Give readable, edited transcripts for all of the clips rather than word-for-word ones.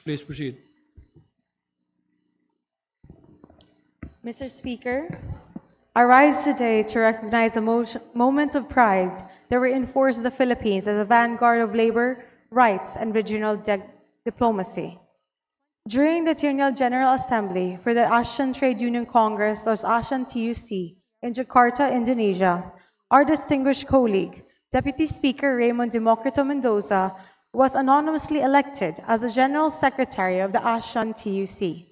Please proceed. Mr. Speaker, I rise today to recognize a moment of pride that reinforces the Philippines as a vanguard of labor rights and regional diplomacy. During the Triennial General Assembly for the ASEAN Trade Union Congress, or ASEAN TUC, in Jakarta, Indonesia, our distinguished colleague, Deputy Speaker Raymond Democrito Mendoza, was anonymously elected as the General Secretary of the ASEAN TUC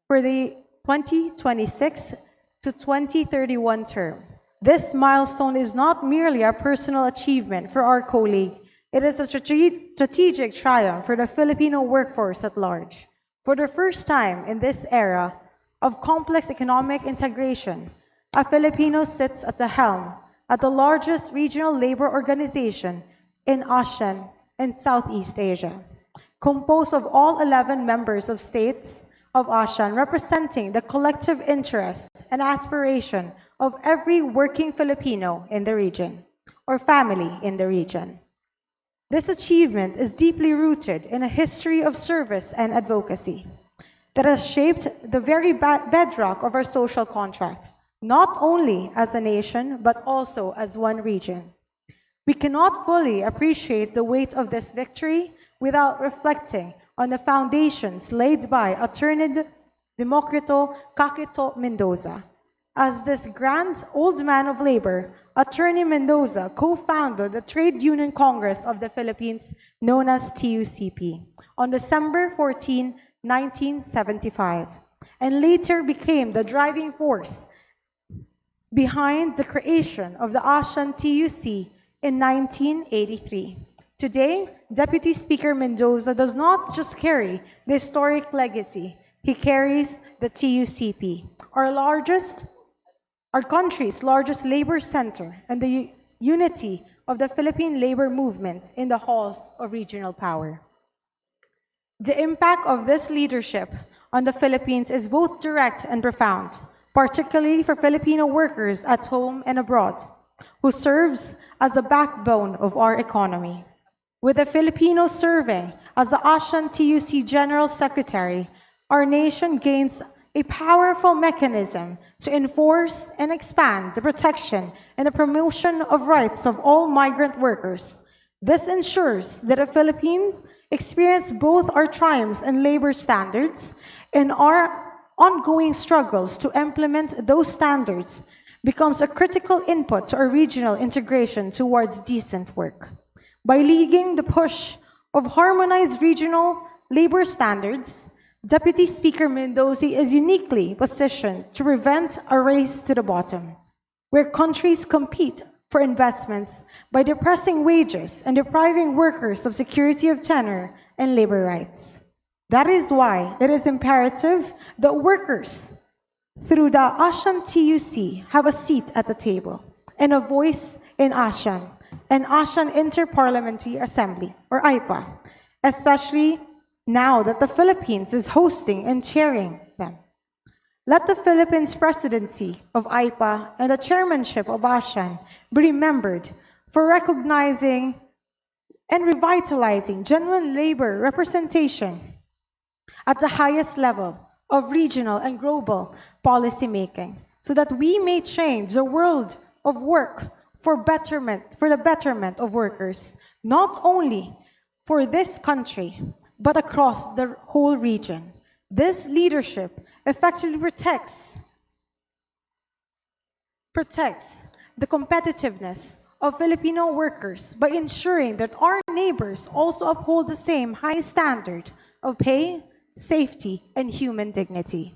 for the 2026 to 2031 term. This milestone is not merely a personal achievement for our colleague, it is a strategic triumph for the Filipino workforce at large. For the first time in this era of complex economic integration, a Filipino sits at the helm at the largest regional labor organization in ASEAN and Southeast Asia, composed of all 11 members of states of ASEAN representing the collective interest and aspiration of every working Filipino in the region or family in the region. This achievement is deeply rooted in a history of service and advocacy that has shaped the very bedrock of our social contract, not only as a nation, but also as one region. We cannot fully appreciate the weight of this victory without reflecting on the foundations laid by Attorney Democrito C. Mendoza. As this grand old man of labor, Attorney Mendoza co-founded the Trade Union Congress of the Philippines, known as TUCP, on December 14, 1975, and later became the driving force behind the creation of the ASEAN TUC in 1983. Today, Deputy Speaker Mendoza does not just carry the historic legacy, he carries the TUCP, our country's largest labor center, and the unity of the Philippine labor movement in the halls of regional power. The impact of this leadership on the Philippines is both direct and profound, particularly for Filipino workers at home and abroad, who serves as the backbone of our economy. With the Filipinos serving as the ASEAN TUC General Secretary, our nation gains a powerful mechanism to enforce and expand the protection and the promotion of rights of all migrant workers. This ensures that the Philippines experience both our triumphs in labor standards and our ongoing struggles to implement those standards becomes a critical input to our regional integration towards decent work. By leading the push of harmonized regional labor standards, Deputy Speaker Mendoza is uniquely positioned to prevent a race to the bottom, where countries compete for investments by depressing wages and depriving workers of security of tenure and labor rights. That is why it is imperative that workers, through the ASEAN TUC, have a seat at the table and a voice in ASEAN and ASEAN Interparliamentary Assembly, or IPA, especially now that the Philippines is hosting and chairing them. Let the Philippines presidency of IPA and the chairmanship of ASEAN be remembered for recognizing and revitalizing genuine labor representation at the highest level of regional and global policymaking, so that we may change the world of work for the betterment of workers, not only for this country, but across the whole region. This leadership effectively protects the competitiveness of Filipino workers by ensuring that our neighbors also uphold the same high standard of pay, safety, and human dignity.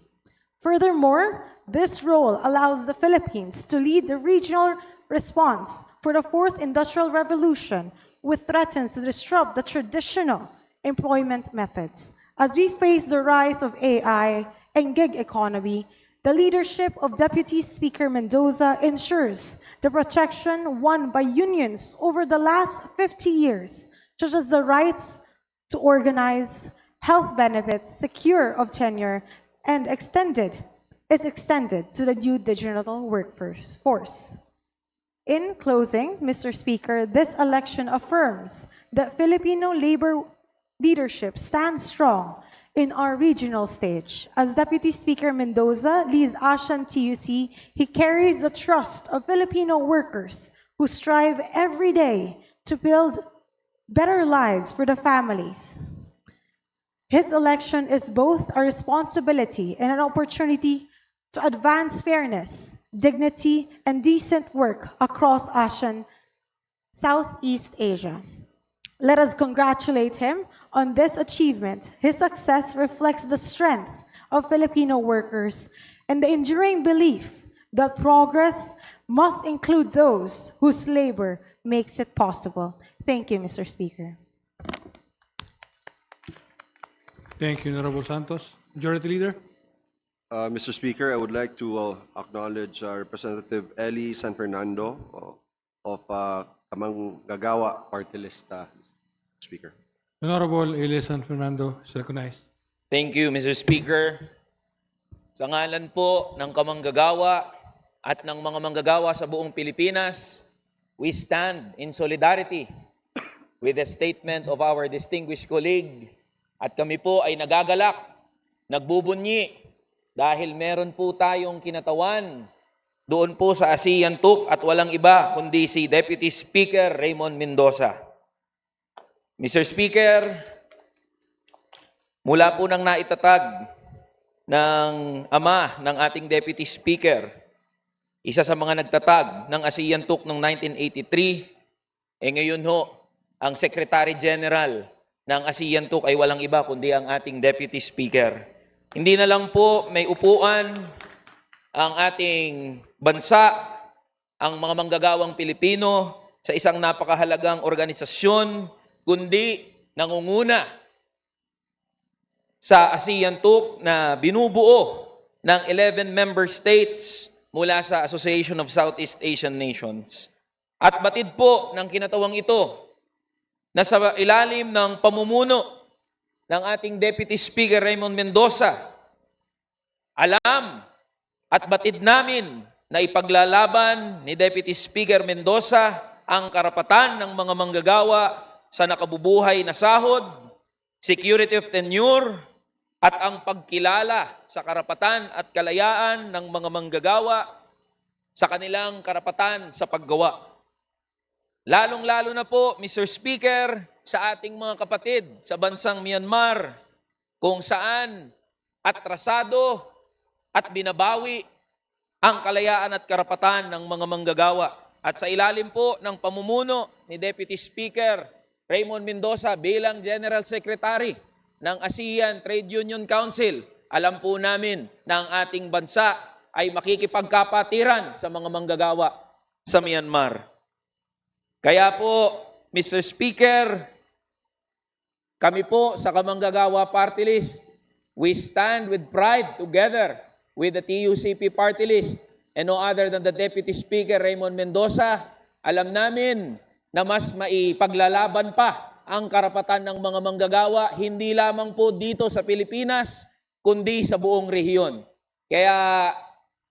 Furthermore, this role allows the Philippines to lead the regional response for the fourth industrial revolution, which threatens to disrupt the traditional employment methods. As we face the rise of AI and gig economy, the leadership of Deputy Speaker Mendoza ensures the protection won by unions over the last 50 years, such as the rights to organize, health benefits, secure of tenure, and is extended to the new digital workforce. In closing, Mr. Speaker, this election affirms that Filipino labor leadership stands strong in our regional stage. As Deputy Speaker Mendoza leads ASEAN TUC, he carries the trust of Filipino workers who strive every day to build better lives for the families. His election is both a responsibility and an opportunity to advance fairness, dignity, and decent work across ASEAN, Southeast Asia. Let us congratulate him on this achievement. His success reflects the strength of Filipino workers and the enduring belief that progress must include those whose labor makes it possible. Thank you, Mr. Speaker. Thank you, Honorable Santos. Majority Leader. Mr. Speaker, I would like to acknowledge Representative Eli San Fernando of Kamanggagawa Partylist, Speaker. Honorable Eli San Fernando is recognized. Thank you, Mr. Speaker. Sa ngalan po ng kamanggagawa at ng mga manggagawa sa buong Pilipinas, we stand in solidarity with the statement of our distinguished colleague at kami po ay nagagalak, nagbubunyi dahil meron po tayong kinatawan doon po sa Aseantuc at walang iba kundi si Deputy Speaker Raymond Mendoza. Mr. Speaker, mula po nang naitatag ng ama ng ating Deputy Speaker, isa sa mga nagtatag ng Aseantuc noong 1983, ngayon ho, ang Secretary General ng Aseantuc ay walang iba kundi ang ating Deputy Speaker. Hindi na lang po may upuan ang ating bansa, ang mga manggagawang Pilipino sa isang napakahalagang organisasyon, kundi nangunguna sa Aseantuc na binubuo ng 11 member states mula sa Association of Southeast Asian Nations. At batid po ng kinatawang ito na sa ilalim ng pamumuno ng ating Deputy Speaker Raymond Mendoza, alam at batid namin na ipaglalaban ni Deputy Speaker Mendoza ang karapatan ng mga manggagawa sa nakabubuhay na sahod, security of tenure, at ang pagkilala sa karapatan at kalayaan ng mga manggagawa sa kanilang karapatan sa paggawa. Lalong-lalo na po, Mr. Speaker, sa ating mga kapatid sa bansang Myanmar, kung saan atrasado at binabawi ang kalayaan at karapatan ng mga manggagawa. At sa ilalim po ng pamumuno ni Deputy Speaker Raymond Mendoza bilang General Secretary ng ASEAN Trade Union Council, alam po namin na ang ating bansa ay makikipagkapatiran sa mga manggagawa sa Myanmar. Kaya po, Mr. Speaker, kami po sa Kamanggagawa Partylist, we stand with pride together with the TUCP Party-list and no other than the Deputy Speaker Raymond Mendoza. Alam namin na mas maipaglalaban pa ang karapatan ng mga manggagawa, hindi lamang po dito sa Pilipinas, kundi sa buong rehiyon. Kaya,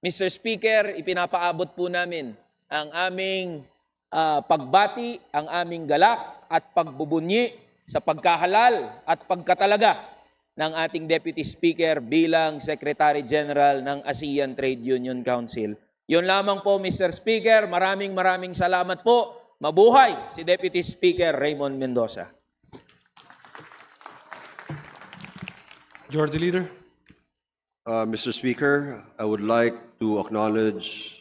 Mr. Speaker, ipinapaabot po namin ang aming pagbati, ang aming galak at pagbubunyi sa pagkahalal at pagkatalaga ng ating Deputy Speaker bilang Secretary General ng ASEAN Trade Union Council. Yun lamang po, Mr. Speaker. Maraming salamat po. Mabuhay si Deputy Speaker Raymond Mendoza. Majority Leader. Mr. Speaker, I would like to acknowledge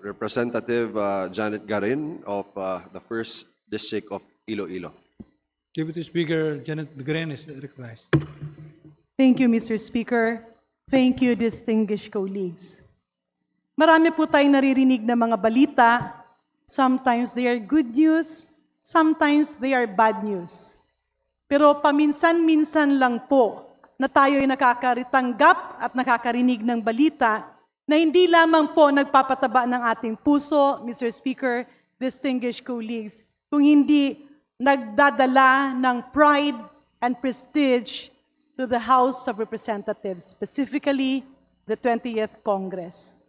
Representative Janette Loreto-Garin of the 1st District of Iloilo. Deputy Speaker Janette Loreto-Garin is recognized. Thank you, Mr. Speaker. Thank you, distinguished colleagues. Marami po tayong naririnig na mga balita. Sometimes they are good news, sometimes they are bad news. Pero paminsan-minsan lang po na tayo ay nakakaritanggap at nakakarinig ng balita na hindi lamang po nagpapataba ng ating puso, Mr. Speaker, distinguished colleagues, kung hindi nagdadala ng pride and prestige to the House of Representatives, specifically the 20th Congress.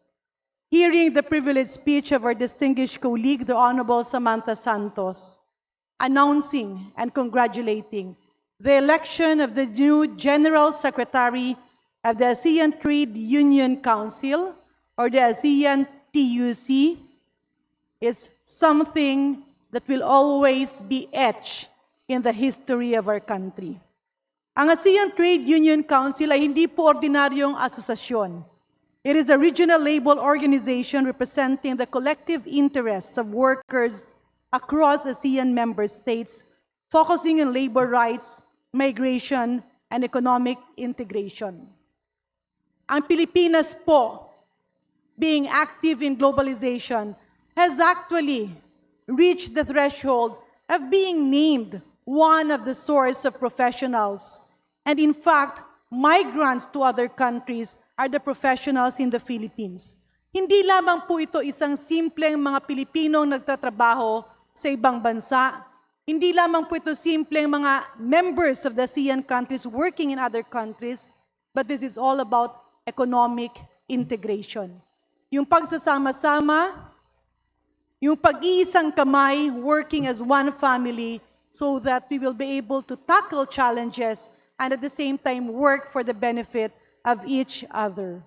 Hearing the privileged speech of our distinguished colleague, the Honorable Samantha Santos, announcing and congratulating the election of the new General Secretary of the ASEAN Trade Union Council, or the ASEAN TUC, is something that will always be etched in the history of our country. Ang ASEAN Trade Union Council ay hindi po ordinaryong asosasyon. It is a regional labor organization representing the collective interests of workers across ASEAN member states, focusing on labor rights, migration, and economic integration. Ang Pilipinas po, being active in globalization, has actually reached the threshold of being named one of the source of professionals. And in fact, migrants to other countries are the professionals in the Philippines. Hindi lamang po ito isang simpleng mga Pilipinong nagtatrabaho sa ibang bansa. Hindi lamang po ito simpleng mga members of the ASEAN countries working in other countries, but this is all about economic integration. Yung pagsasama-sama, yung pag-iisang kamay working as one family so that we will be able to tackle challenges and at the same time work for the benefit of each other.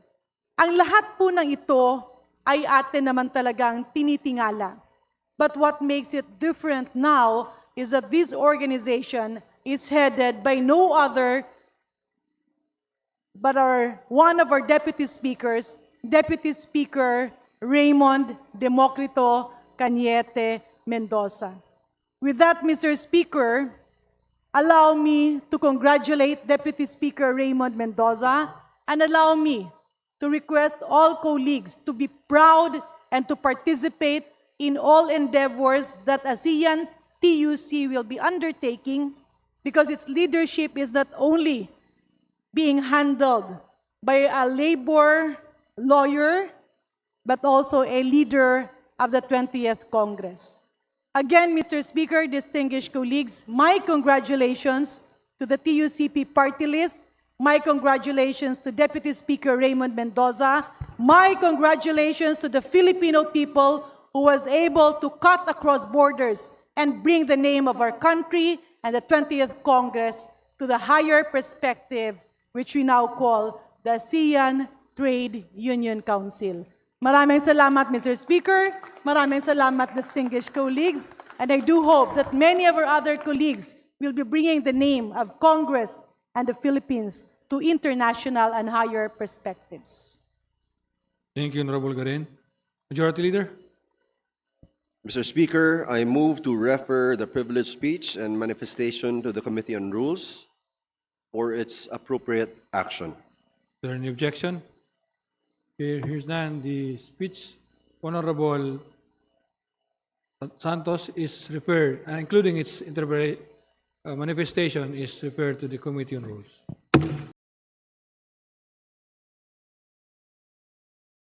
Ang lahat po ng ito ay atin naman talagang tinitingala. But what makes it different now is that this organization is headed by no other but one of our deputy speakers, Deputy Speaker Raymond Democrito C. Mendoza. With that, Mr. Speaker, allow me to congratulate Deputy Speaker Raymond Mendoza and allow me to request all colleagues to be proud and to participate in all endeavors that ASEAN TUC will be undertaking, because its leadership is not only being handled by a labor lawyer, but also a leader of the 20th Congress. Again, Mr. Speaker, distinguished colleagues, my congratulations to the TUCP party list, my congratulations to Deputy Speaker Raymond Mendoza, my congratulations to the Filipino people who was able to cut across borders and bring the name of our country and the 20th Congress to the higher perspective, which we now call the ASEAN Trade Union Council. Maraming salamat, Mr. Speaker. Maraming salamat, distinguished colleagues. And I do hope that many of our other colleagues will be bringing the name of Congress and the Philippines to international and higher perspectives. Thank you, Honorable Garin. Majority Leader? Mr. Speaker, I move to refer the privileged speech and manifestation to the Committee on Rules for its appropriate action. Is there any objection? Here's none. The speech, Honorable Santos, is referred, including its manifestation, is referred to the Committee on Rules.